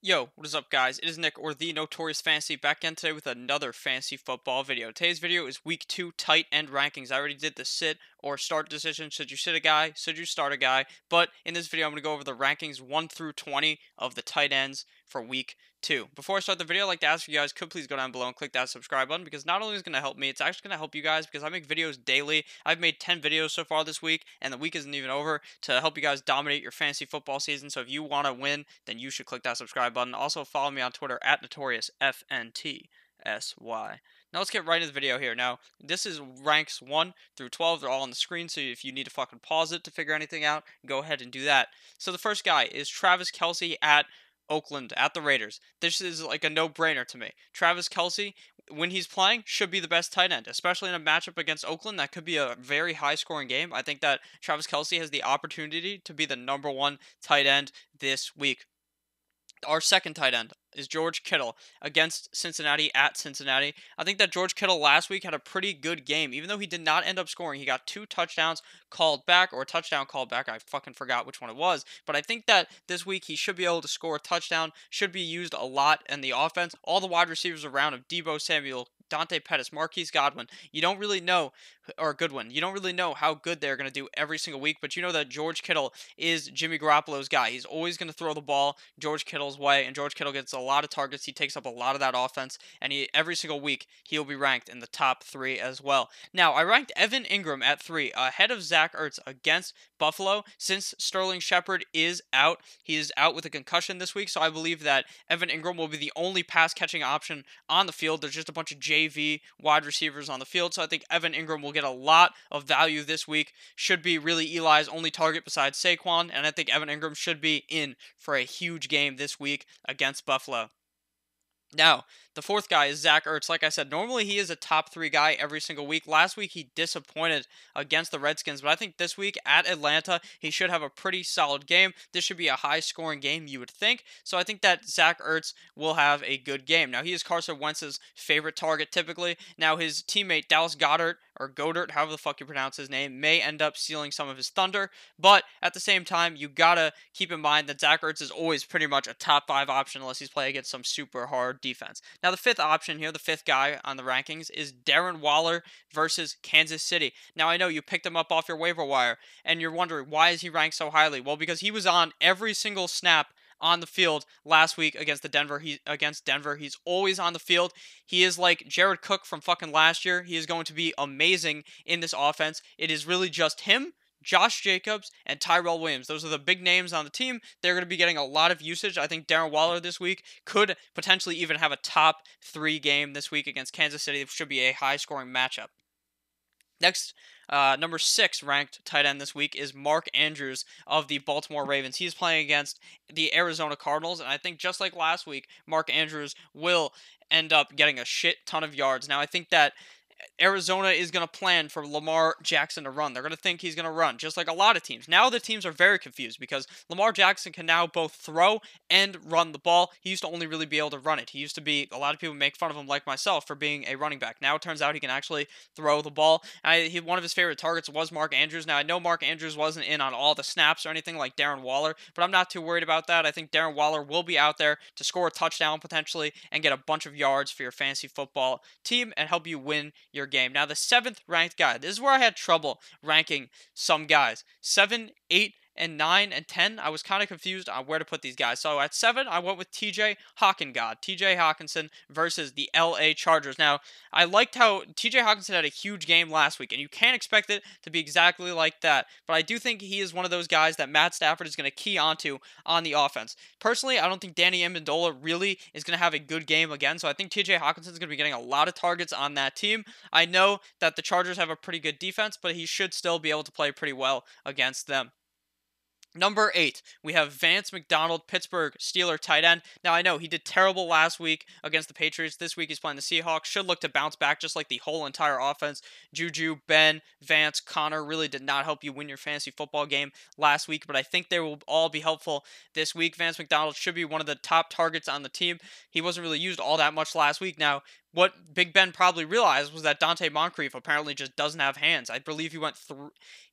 Yo, what is up guys? It is Nick, or the Notorious Fantasy, back again today with another fantasy football video. Today's video is week 2 tight end rankings. I already did the sit or start decision. Should you sit a guy? Should you start a guy? But in this video, I'm going to go over the rankings 1 through 20 of the tight ends for week 2. Before I start the video, I'd like to ask you guys, could please go down below and click that subscribe button, because not only is it going to help me, it's actually going to help you guys, because I make videos daily. I've made 10 videos so far this week, and the week isn't even over, to help you guys dominate your fantasy football season. So if you want to win, then you should click that subscribe button. Also, follow me on Twitter at NotoriousFNTSY. Now let's get right into the video here. Now, this is ranks 1 through 12. They're all on the screen, so if you need to fucking pause it to figure anything out, go ahead and do that. So the first guy is Travis Kelce at Oakland, at the Raiders. This is like a no-brainer to me. Travis Kelce, when he's playing, should be the best tight end, especially in a matchup against Oakland. That could be a very high-scoring game. I think that Travis Kelce has the opportunity to be the #1 tight end this week. Our second tight end is George Kittle against Cincinnati, at Cincinnati. I think that George Kittle last week had a pretty good game. Even though he did not end up scoring, he got 2 touchdowns called back, or a touchdown called back. I fucking forgot which one it was. But I think that this week he should be able to score a touchdown, should be used a lot in the offense. All the wide receivers around him, Deebo Samuel, Dante Pettis, Marquise Godwin, you don't really know, or Goodwin, you don't really know how good they're going to do every single week, but you know that George Kittle is Jimmy Garoppolo's guy. He's always going to throw the ball George Kittle's way, and George Kittle gets a lot of targets. He takes up a lot of that offense, and every single week he'll be ranked in the top 3 as well. Now, I ranked Evan Ingram at 3, ahead of Zach Ertz against Buffalo. Since Sterling Shepard is out, he is out with a concussion this week, so I believe that Evan Ingram will be the only pass-catching option on the field. There's just a bunch of JV wide receivers on the field, so I think Evan Ingram will get a lot of value this week. Should be really Eli's only target besides Saquon, and I think Evan Ingram should be in for a huge game this week against Buffalo. Now, the fourth guy is Zach Ertz. Like I said, normally he is a top 3 guy every single week. Last week he disappointed against the Redskins, but I think this week at Atlanta he should have a pretty solid game. This should be a high-scoring game, you would think. So I think that Zach Ertz will have a good game. Now, he is Carson Wentz's favorite target typically. Now, his teammate Dallas Goedert, or Goedert, however the fuck you pronounce his name, may end up stealing some of his thunder. But at the same time, you gotta keep in mind that Zach Ertz is always pretty much a top 5 option unless he's playing against some super hard defense. Now, the 5th option here, the 5th guy on the rankings, is Darren Waller versus Kansas City. Now, I know you picked him up off your waiver wire, and you're wondering, why is he ranked so highly? Well, because he was on every single snap on the field last week against Denver. He's always on the field. He is like Jared Cook from fucking last year. He is going to be amazing in this offense. It is really just him, Josh Jacobs, and Tyrell Williams. Those are the big names on the team. They're going to be getting a lot of usage. I think Darren Waller this week could potentially even have a top 3 game this week against Kansas City. It should be a high-scoring matchup. Next, number 6 ranked tight end this week is Mark Andrews of the Baltimore Ravens. He's playing against the Arizona Cardinals, and I think just like last week, Mark Andrews will end up getting a shit ton of yards. Now, I think that Arizona is going to plan for Lamar Jackson to run. They're going to think he's going to run, just like a lot of teams. Now the teams are very confused because Lamar Jackson can now both throw and run the ball. He used to only really be able to run it. He used to be, a lot of people make fun of him, like myself, for being a running back. Now it turns out he can actually throw the ball. One of his favorite targets was Mark Andrews. Now I know Mark Andrews wasn't in on all the snaps or anything like Darren Waller, but I'm not too worried about that. I think Darren Waller will be out there to score a touchdown potentially and get a bunch of yards for your fantasy football team and help you win your game. Now, the 7th ranked guy. This is where I had trouble ranking some guys. 7, 8, and 9 and 10, I was kind of confused on where to put these guys. So at 7, I went with TJ Hawkinson versus the LA Chargers. Now, I liked how TJ Hawkinson had a huge game last week, and you can't expect it to be exactly like that. But I do think he is one of those guys that Matt Stafford is going to key onto on the offense. Personally, I don't think Danny Amendola really is going to have a good game again, so I think TJ Hawkinson is going to be getting a lot of targets on that team. I know that the Chargers have a pretty good defense, but he should still be able to play pretty well against them. Number 8, we have Vance McDonald, Pittsburgh Steelers tight end. Now, I know he did terrible last week against the Patriots. This week he's playing the Seahawks. Should look to bounce back just like the whole entire offense. Juju, Ben, Vance, Connor really did not help you win your fantasy football game last week, but I think they will all be helpful this week. Vance McDonald should be one of the top targets on the team. He wasn't really used all that much last week. Now, what Big Ben probably realized was that Dante Moncrief apparently just doesn't have hands. I believe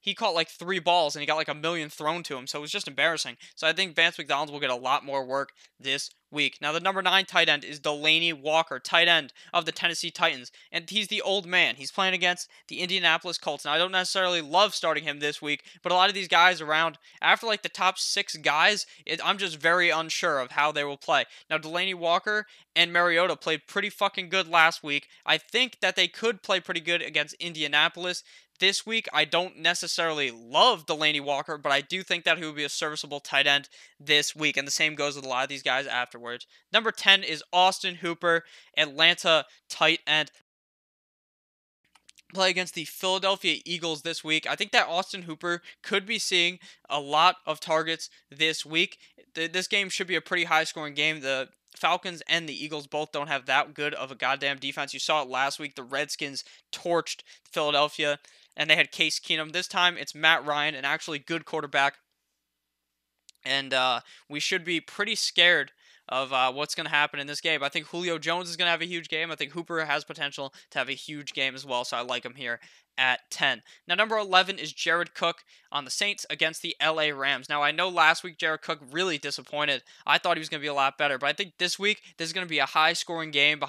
he caught like 3 balls and he got like a million thrown to him, so it was just embarrassing. So I think Vance McDonald will get a lot more work this week. Now, the number 9 tight end is Delanie Walker, tight end of the Tennessee Titans, and he's the old man. He's playing against the Indianapolis Colts. Now, I don't necessarily love starting him this week, but a lot of these guys around, after like the top 6 guys, I'm just very unsure of how they will play. Now, Delanie Walker and Mariota played pretty fucking good last week. I think that they could play pretty good against Indianapolis. This week, I don't necessarily love Delanie Walker, but I do think that he will be a serviceable tight end this week, and the same goes with a lot of these guys afterwards. Number 10 is Austin Hooper, Atlanta tight end. Play against the Philadelphia Eagles this week. I think that Austin Hooper could be seeing a lot of targets this week. This game should be a pretty high-scoring game. The Falcons and the Eagles both don't have that good of a goddamn defense. You saw it last week. The Redskins torched Philadelphia, and they had Case Keenum. This time, it's Matt Ryan, an actually good quarterback. And we should be pretty scared of what's going to happen in this game. I think Julio Jones is going to have a huge game. I think Hooper has potential to have a huge game as well, so I like him here at 10. Now, number 11 is Jared Cook on the Saints against the LA Rams. Now, I know last week Jared Cook really disappointed. I thought he was going to be a lot better, but I think this week this is going to be a high-scoring game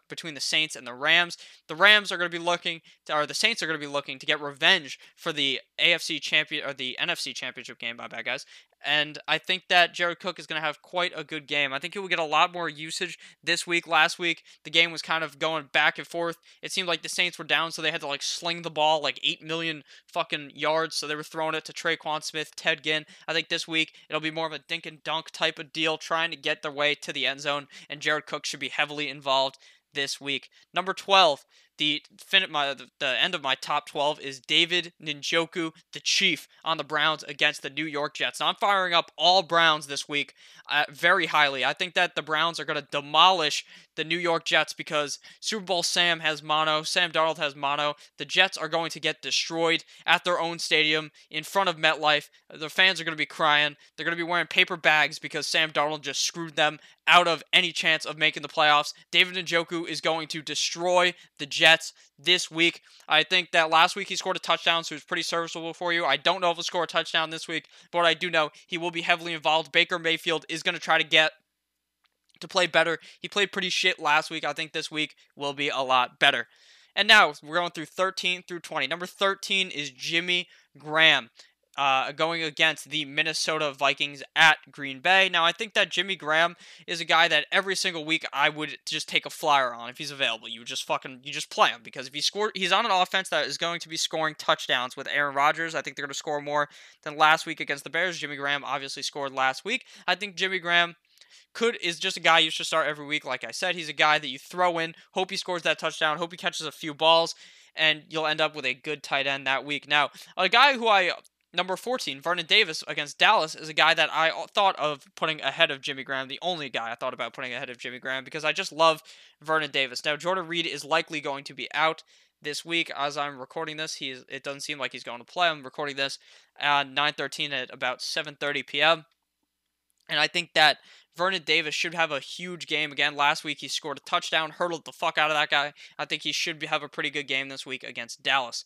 between the Saints and the Rams. The Rams are going to be looking, or the Saints are going to be looking to get revenge for the AFC champion or the NFC Championship game. My bad, guys. And I think that Jared Cook is going to have quite a good game. I think he will get a lot more usage this week. Last week, the game was kind of going back and forth. It seemed like the Saints were down, so they had to like sling the ball like 8 million fucking yards. So they were throwing it to Traquan Smith, Ted Ginn. I think this week it'll be more of a dink and dunk type of deal, trying to get their way to the end zone. And Jared Cook should be heavily involved this week. Number 12, the end of my top 12 is David Njoku, the Chief, on the Browns against the New York Jets. Now, I'm firing up all Browns this week very highly. I think that the Browns are going to demolish the New York Jets because Super Bowl Sam has mono, Sam Darnold has mono. The Jets are going to get destroyed at their own stadium in front of MetLife. The fans are going to be crying. They're going to be wearing paper bags because Sam Darnold just screwed them out of any chance of making the playoffs. David Njoku is going to destroy the Jets this week. I think that last week he scored a touchdown, so he was pretty serviceable for you. I don't know if he'll score a touchdown this week, but what I do know, he will be heavily involved. Baker Mayfield is going to try to get to play better. He played pretty shit last week. I think this week will be a lot better. And now we're going through 13 through 20. Number 13 is Jimmy Graham. Going against the Minnesota Vikings at Green Bay. Now, I think that Jimmy Graham is a guy that every single week I would just take a flyer on if he's available. You just play him because if he's on an offense that is going to be scoring touchdowns with Aaron Rodgers. I think they're going to score more than last week against the Bears. Jimmy Graham obviously scored last week. I think Jimmy Graham is just a guy you should start every week. Like I said, he's a guy that you throw in, hope he scores that touchdown, hope he catches a few balls, and you'll end up with a good tight end that week. Now, a guy who number 14, Vernon Davis against Dallas, is a guy that I thought of putting ahead of Jimmy Graham, the only guy I thought about putting ahead of Jimmy Graham, because I just love Vernon Davis. Now, Jordan Reed is likely going to be out this week as I'm recording this. It doesn't seem like he's going to play. I'm recording this at 9:13 at about 7:30 p.m., and I think that Vernon Davis should have a huge game again. Last week he scored a touchdown, hurdled the fuck out of that guy. I think he should have a pretty good game this week against Dallas.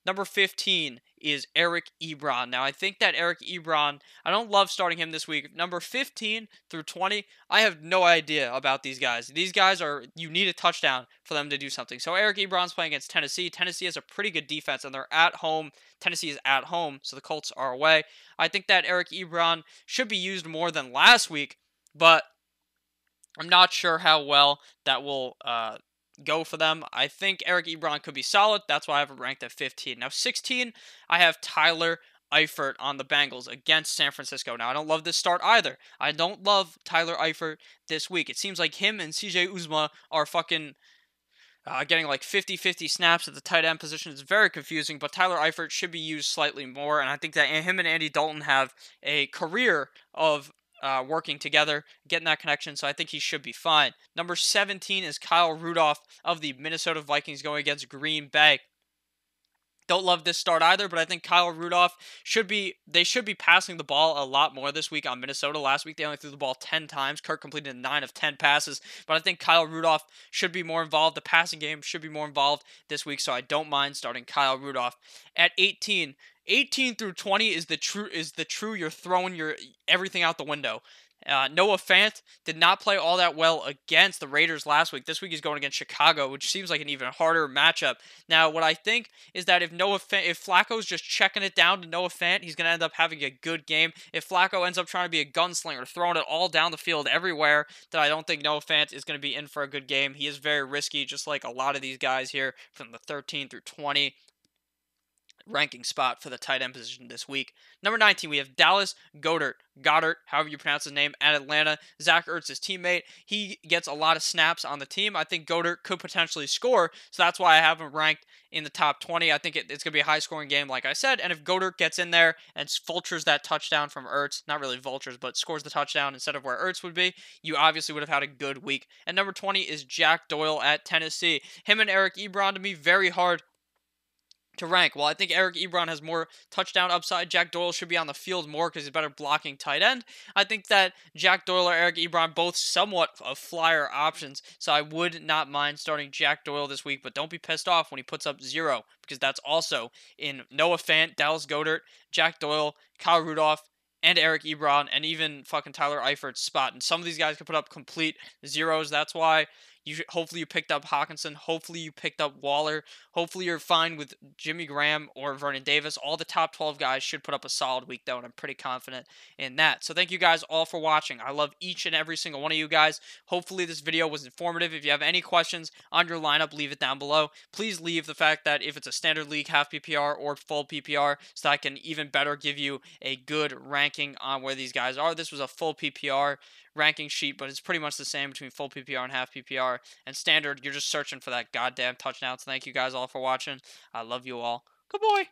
Number 15 is Eric Ebron. Now, I think that Eric Ebron, I don't love starting him this week. Number 15 through 20, I have no idea about these guys. These guys you need a touchdown for them to do something. So Eric Ebron's playing against Tennessee. Tennessee has a pretty good defense, and they're at home. Tennessee is at home, so the Colts are away. I think that Eric Ebron should be used more than last week, but I'm not sure how well that will go for them. I think Eric Ebron could be solid. That's why I have him ranked at 15. Now, 16, I have Tyler Eifert on the Bengals against San Francisco. Now, I don't love this start either. I don't love Tyler Eifert this week. It seems like him and CJ Uzma are fucking getting like 50-50 snaps at the tight end position. It's very confusing, but Tyler Eifert should be used slightly more, and I think that him and Andy Dalton have a career of working together, getting that connection, so I think he should be fine. Number 17 is Kyle Rudolph of the Minnesota Vikings going against Green Bay. Don't love this start either, but I think Kyle Rudolph should be passing the ball a lot more this week on Minnesota. Last week they only threw the ball 10 times. Kirk completed 9 of 10 passes, but I think Kyle Rudolph should be more involved. The passing game should be more involved this week, so I don't mind starting Kyle Rudolph. At 18 through 20 is the true you're throwing your everything out the window. Noah Fant did not play all that well against the Raiders last week. This week he's going against Chicago, which seems like an even harder matchup. Now, what I think is that if Flacco's just checking it down to Noah Fant, he's going to end up having a good game. If Flacco ends up trying to be a gunslinger, throwing it all down the field everywhere, then I don't think Noah Fant is going to be in for a good game. He is very risky, just like a lot of these guys here from the 13 through 20 ranking spot for the tight end position this week. Number 19, we have Dallas Goedert, however you pronounce his name, at Atlanta. Zach Ertz's teammate. He gets a lot of snaps on the team. I think Goedert could potentially score, so that's why I have him ranked in the top 20. I think it's going to be a high-scoring game, like I said, and if Goedert gets in there and vultures that touchdown from Ertz, not really vultures, but scores the touchdown instead of where Ertz would be, you obviously would have had a good week. And number 20 is Jack Doyle at Tennessee. Him and Eric Ebron, to me, very hard to rank. Well, I think Eric Ebron has more touchdown upside. Jack Doyle should be on the field more because he's better blocking tight end. I think that Jack Doyle or Eric Ebron both somewhat of flyer options, so I would not mind starting Jack Doyle this week, but don't be pissed off when he puts up 0 because that's also in Noah Fant, Dallas Goedert, Jack Doyle, Kyle Rudolph, and Eric Ebron, and even fucking Tyler Eifert's spot. And some of these guys could put up complete zeros. That's why hopefully you picked up Hawkinson. Hopefully you picked up Waller. Hopefully you're fine with Jimmy Graham or Vernon Davis. All the top 12 guys should put up a solid week, though, and I'm pretty confident in that. So thank you guys all for watching. I love each and every single one of you guys. Hopefully this video was informative. If you have any questions on your lineup, leave it down below. Please leave the fact that if it's a standard league, half PPR, or full PPR, so I can even better give you a good ranking on where these guys are. This was a full PPR ranking sheet, but it's pretty much the same between full PPR and half PPR. And standard, you're just searching for that goddamn touchdown. So thank you guys all for watching. I love you all. Good boy.